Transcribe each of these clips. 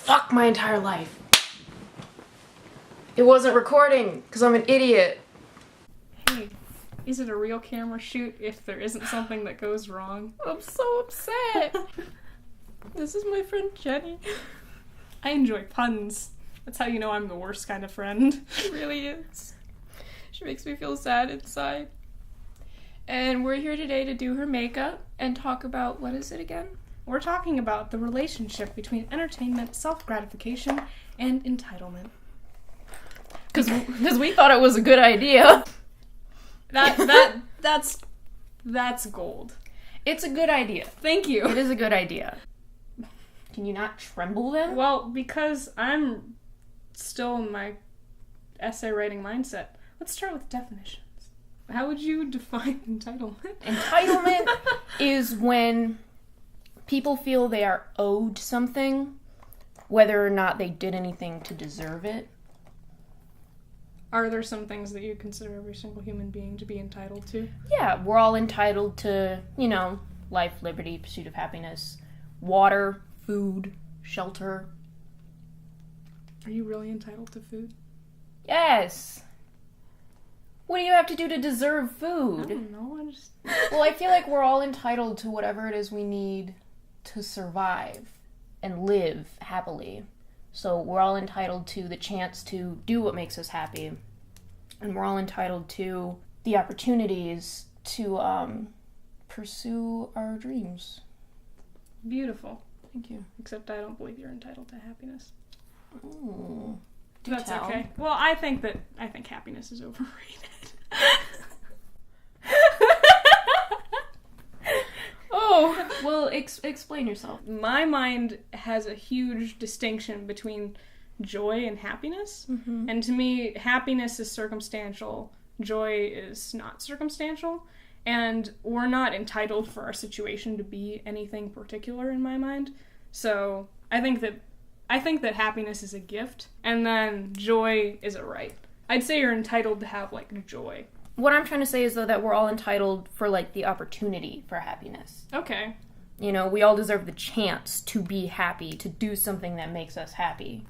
Fuck my entire life. It wasn't recording because I'm an idiot. Hey, is it a real camera shoot if there isn't something that goes wrong? I'm so upset. This is my friend Jenny. I enjoy puns. That's how you know I'm the worst kind of friend. She really is. She makes me feel sad inside. And we're here today to do her makeup and talk about, what is it again? We're talking about the relationship between entertainment, self-gratification, and entitlement. Because we thought it was a good idea. That's gold. It's a good idea. Thank you. It is a good idea. Can you not tremble then? Well, because I'm still in my essay writing mindset, let's start with definitions. How would you define entitlement? Entitlement is when people feel they are owed something, whether or not they did anything to deserve it. Are there some things that you consider every single human being to be entitled to? Yeah, we're all entitled to, life, liberty, pursuit of happiness, water, food, shelter. Are you really entitled to food? Yes. What do you have to do to deserve food? I don't know, Well, I feel like we're all entitled to whatever it is we need to survive and live happily. So we're all entitled to the chance to do what makes us happy. And we're all entitled to the opportunities to pursue our dreams. Beautiful. Thank you. Except I don't believe you're entitled to happiness. Ooh. That's okay. Well, I think happiness is overrated. Oh, well, explain yourself. My mind has a huge distinction between joy and happiness. Mm-hmm. And to me, happiness is circumstantial. Joy is not circumstantial. And we're not entitled for our situation to be anything particular in my mind. So I think that happiness is a gift, and then joy is a right. I'd say you're entitled to have, joy. What I'm trying to say is, though, that we're all entitled for, the opportunity for happiness. Okay. We all deserve the chance to be happy, to do something that makes us happy.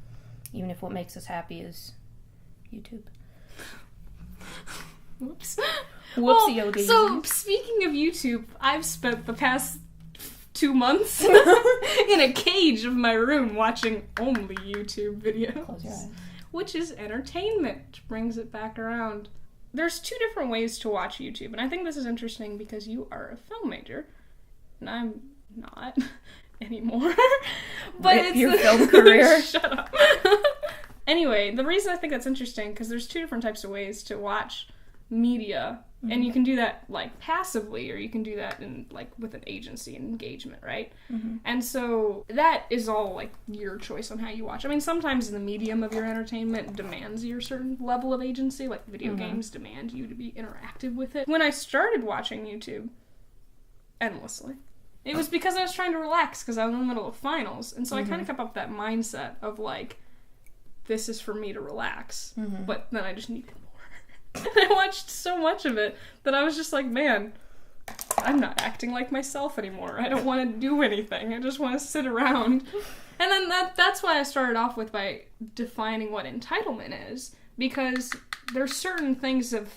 Even if what makes us happy is YouTube. Whoops. Whoopsie. So, speaking of YouTube, I've spent the past 2 months in a cage of my room watching only YouTube videos. Close your eyes. Which is entertainment. Brings it back around. There's 2 different ways to watch YouTube, and I think this is interesting because you are a film major, and I'm not anymore. But it's your film career. Shut up. Anyway, the reason I think that's interesting because there's 2 different types of ways to watch media. Mm-hmm. And you can do that passively, or you can do that in with an agency and engagement, right? Mm-hmm. And so that is all your choice on how you watch. I mean, sometimes the medium of your entertainment demands your certain level of agency, video mm-hmm. games demand you to be interactive with it. When I started watching YouTube endlessly, it was because I was trying to relax because I was in the middle of finals, and so mm-hmm. I kind of kept up that mindset of this is for me to relax, mm-hmm. but then I just needed more. I watched so much of it that I was just man, I'm not acting like myself anymore. I don't want to do anything. I just want to sit around. And then that's why I started off by defining what entitlement is, because there's certain things of,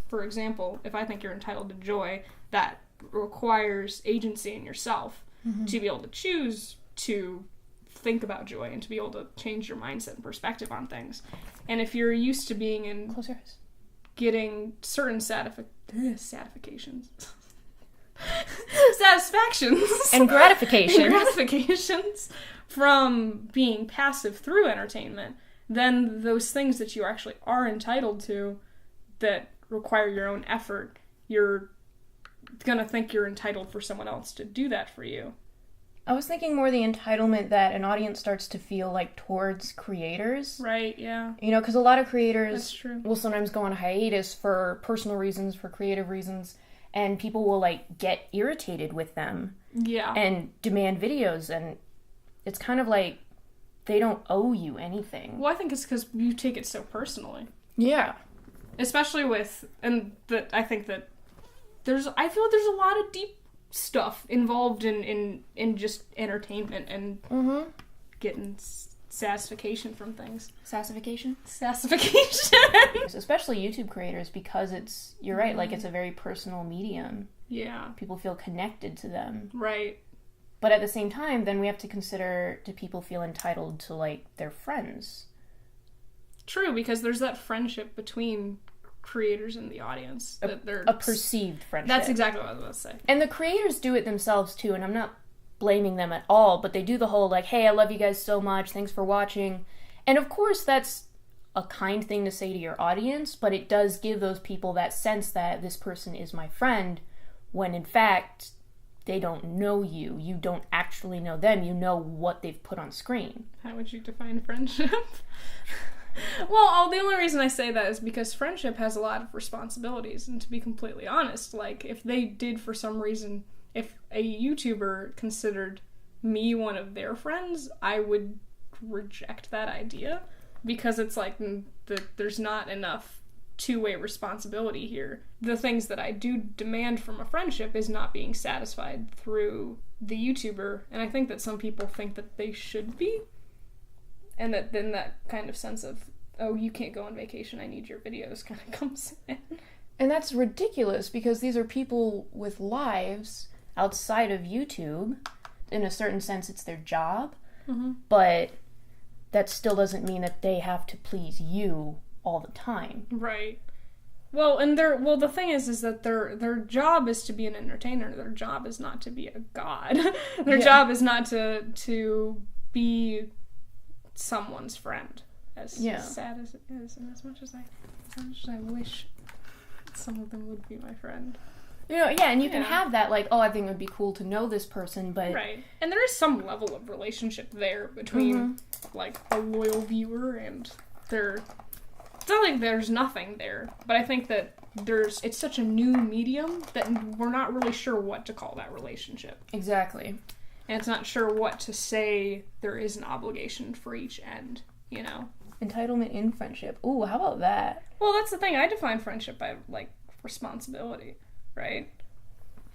for example, if I think you're entitled to joy, that requires agency in yourself mm-hmm. to be able to choose to think about joy and to be able to change your mindset and perspective on things. And if you're used to being in... Close your eyes. Getting certain satisfactions and gratifications from being passive through entertainment, then those things that you actually are entitled to that require your own effort, you're gonna think you're entitled for someone else to do that for you. I was thinking more the entitlement that an audience starts to feel towards creators. Right, yeah. Because a lot of creators will sometimes go on hiatus for personal reasons, for creative reasons, and people will, get irritated with them. Yeah. And demand videos, and it's kind of they don't owe you anything. Well, I think it's because you take it so personally. Yeah. Especially I think that I feel like there's a lot of deep stuff involved in just entertainment and mm-hmm. getting satisfaction from things. Sassification? Sassification! Especially YouTube creators, because you're right, like, it's a very personal medium. Yeah. People feel connected to them. Right. But at the same time, then we have to consider, do people feel entitled to, like, their friends? True, because there's that friendship between creators and the audience. A perceived friendship. That's exactly what I was about to say. And the creators do it themselves, too, and I'm not blaming them at all, but they do the whole, like, hey, I love you guys so much, thanks for watching. And of course, that's a kind thing to say to your audience, but it does give those people that sense that this person is my friend, when in fact, they don't know you. You don't actually know them. You know what they've put on screen. How would you define friendship? Well, the only reason I say that is because friendship has a lot of responsibilities, and to be completely honest, like, if they did for some reason, if a YouTuber considered me one of their friends, I would reject that idea, because it's like, there's not enough two-way responsibility here. The things that I do demand from a friendship is not being satisfied through the YouTuber, and I think that some people think that they should be. And that then that kind of sense of, oh, you can't go on vacation, I need your videos, kind of comes in. And that's ridiculous, because these are people with lives outside of YouTube. In a certain sense, it's their job. Mm-hmm. But that still doesn't mean that they have to please you all the time. Right. Well, and the thing is that their job is to be an entertainer. Their job is not to be a god. Their job is not to be someone's friend. As sad as it is, and as much as I wish some of them would be my friend. You know, and you can have that, like, oh, I think it would be cool to know this person, but... Right. And there is some level of relationship there between, like, a loyal viewer and their... It's not like there's nothing there, but I think that it's such a new medium that we're not really sure what to call that relationship. Exactly. And it's not sure what to say there is an obligation for each end, you know? Entitlement in friendship. Ooh, how about that? Well, that's the thing. I define friendship by, like, responsibility, right?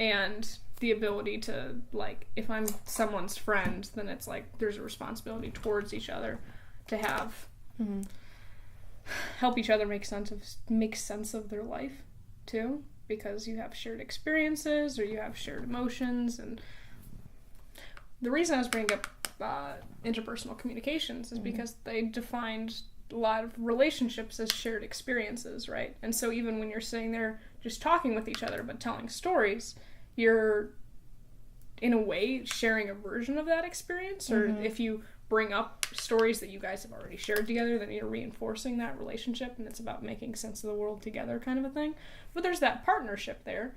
And the ability to, like, if I'm someone's friend, then it's like there's a responsibility towards each other to have, help each other make sense of their life, too, because you have shared experiences or you have shared emotions. And the reason I was bringing up interpersonal communications is because they defined a lot of relationships as shared experiences, right? And so even when you're sitting there just talking with each other but telling stories, you're in a way sharing a version of that experience. Or if you bring up stories that you guys have already shared together, then you're reinforcing that relationship, and it's about making sense of the world together kind of a thing. But there's that partnership there,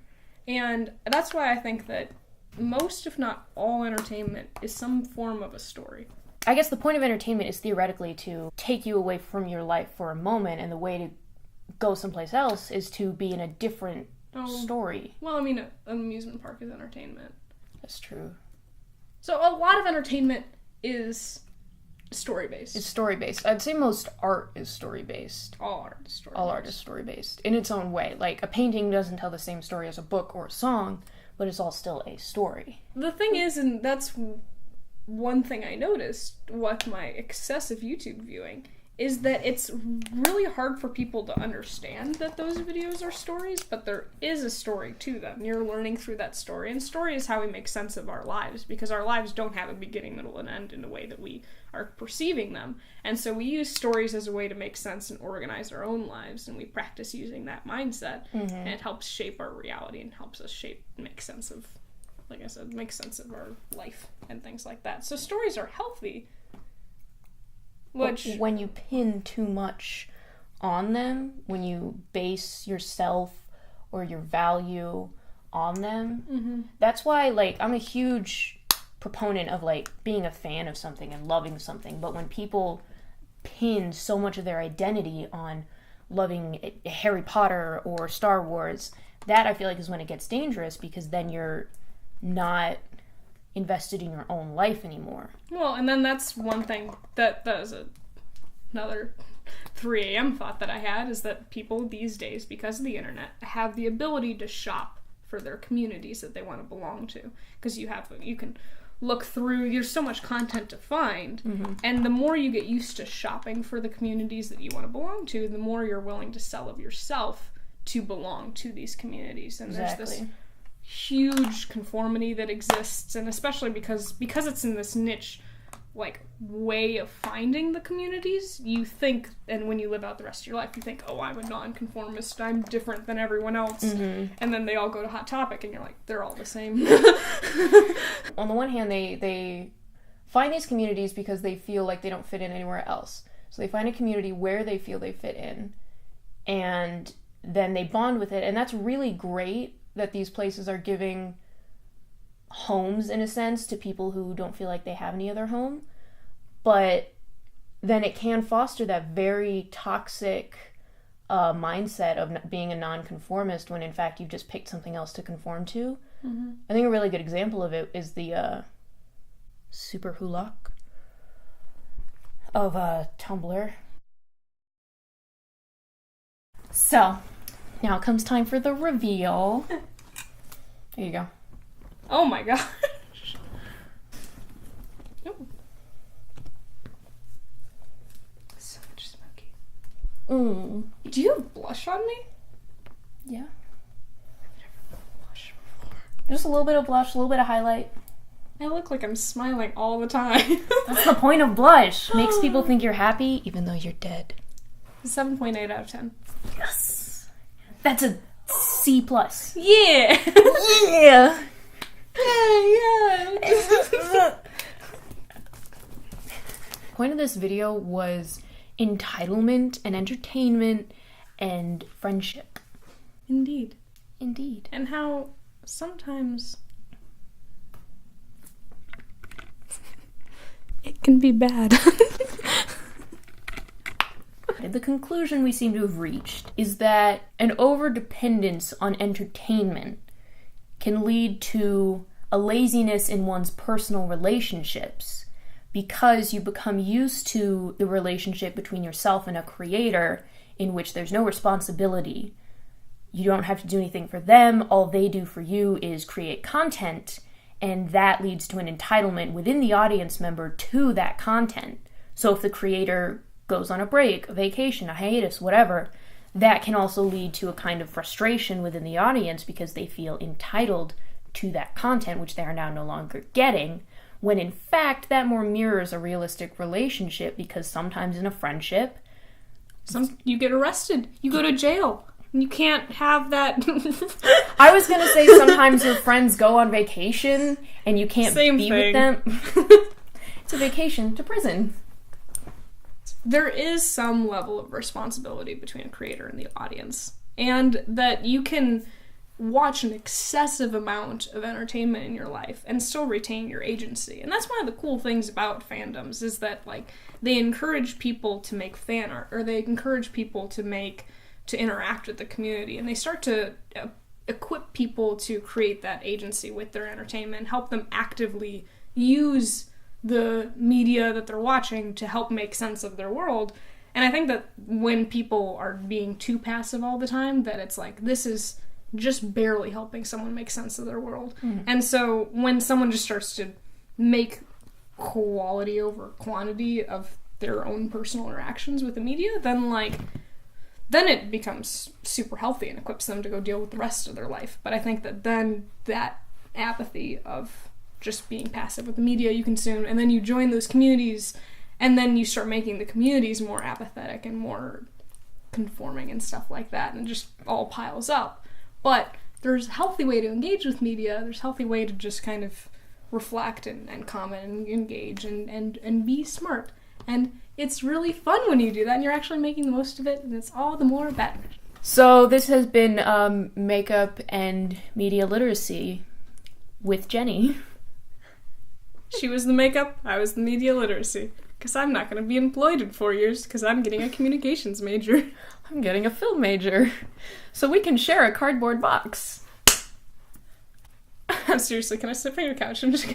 and that's why I think that most, if not all, entertainment is some form of a story. I guess the point of entertainment is theoretically to take you away from your life for a moment, and the way to go someplace else is to be in a different story. Well, I mean, an amusement park is entertainment. That's true. So a lot of entertainment is story-based. It's story-based. I'd say most art is story-based. All art is story-based. All art is story-based in its own way. Like, a painting doesn't tell the same story as a book or a song, but it's all still a story. The thing is, and that's one thing I noticed with my excessive YouTube viewing, is that it's really hard for people to understand that those videos are stories, but there is a story to them. You're learning through that story, and story is how we make sense of our lives, because our lives don't have a beginning, middle, and end in the way that we are perceiving them. And so we use stories as a way to make sense and organize our own lives, and we practice using that mindset, and it helps shape our reality and helps us make sense of, like I said, make sense of our life and things like that. So stories are healthy. Which, when you pin too much on them, when you base yourself or your value on them, that's why, like, I'm a huge proponent of, like, being a fan of something and loving something, but when people pin so much of their identity on loving Harry Potter or Star Wars, that I feel like is when it gets dangerous, because then you're not invested in your own life anymore. Well, and then that's one thing that is another 3 a.m. thought that I had, is that people these days, because of the internet, have the ability to shop for their communities that they want to belong to. Because you can look through, there's so much content to find, and the more you get used to shopping for the communities that you want to belong to, the more you're willing to sell of yourself to belong to these communities. And there's this huge conformity that exists, and especially because it's in this niche like way of finding the communities, you think, and when you live out the rest of your life, you think, oh, I'm a nonconformist, I'm different than everyone else, and then they all go to Hot Topic, and you're like, they're all the same. On the one hand, they find these communities because they feel like they don't fit in anywhere else. So they find a community where they feel they fit in, and then they bond with it, and that's really great that these places are giving homes, in a sense, to people who don't feel like they have any other home. But then it can foster that very toxic mindset of being a nonconformist when in fact you've just picked something else to conform to. I think a really good example of it is the super hulak of Tumblr. So now comes time for the reveal. There you go. Oh my gosh. Ooh. So much smoky. Do you have blush on me? Yeah. I've never blushed before. Just a little bit of blush, a little bit of highlight. I look like I'm smiling all the time. That's the point of blush. Makes people think you're happy even though you're dead. 7.8 out of 10. Yes. That's a C+. Yeah. Yeah. Yeah. Point of this video was entitlement and entertainment and friendship. Indeed. Indeed. And how sometimes it can be bad. The conclusion we seem to have reached is that an overdependence on entertainment can lead to a laziness in one's personal relationships because you become used to the relationship between yourself and a creator in which there's no responsibility. You don't have to do anything for them. All they do for you is create content, and that leads to an entitlement within the audience member to that content. So if the creator goes on a break, a vacation, a hiatus, whatever, that can also lead to a kind of frustration within the audience because they feel entitled to that content, which they are now no longer getting, when in fact that more mirrors a realistic relationship, because sometimes in a friendship, you get arrested, you go to jail, and you can't have that. I was gonna say sometimes your friends go on vacation and you can't be with them. It's a vacation to prison. There is some level of responsibility between a creator and the audience, and that you can watch an excessive amount of entertainment in your life and still retain your agency. And that's one of the cool things about fandoms, is that like they encourage people to make fan art, or they encourage people to interact with the community, and they start to equip people to create that agency with their entertainment and help them actively use the media that they're watching to help make sense of their world. And I think that when people are being too passive all the time, that it's like, this is just barely helping someone make sense of their world. And so when someone just starts to make quality over quantity of their own personal interactions with the media, then it becomes super healthy and equips them to go deal with the rest of their life. But I think that then that apathy of just being passive with the media you consume, and then you join those communities, and then you start making the communities more apathetic and more conforming and stuff like that, and it just all piles up. But there's a healthy way to engage with media, there's a healthy way to just kind of reflect and comment and engage and be smart. And it's really fun when you do that, and you're actually making the most of it, and it's all the more better. So this has been Makeup and Media Literacy with Jenny. She was the makeup, I was the media literacy. Because I'm not going to be employed in 4 years, because I'm getting a communications major. I'm getting a film major. So we can share a cardboard box. Seriously, can I sit on your couch and just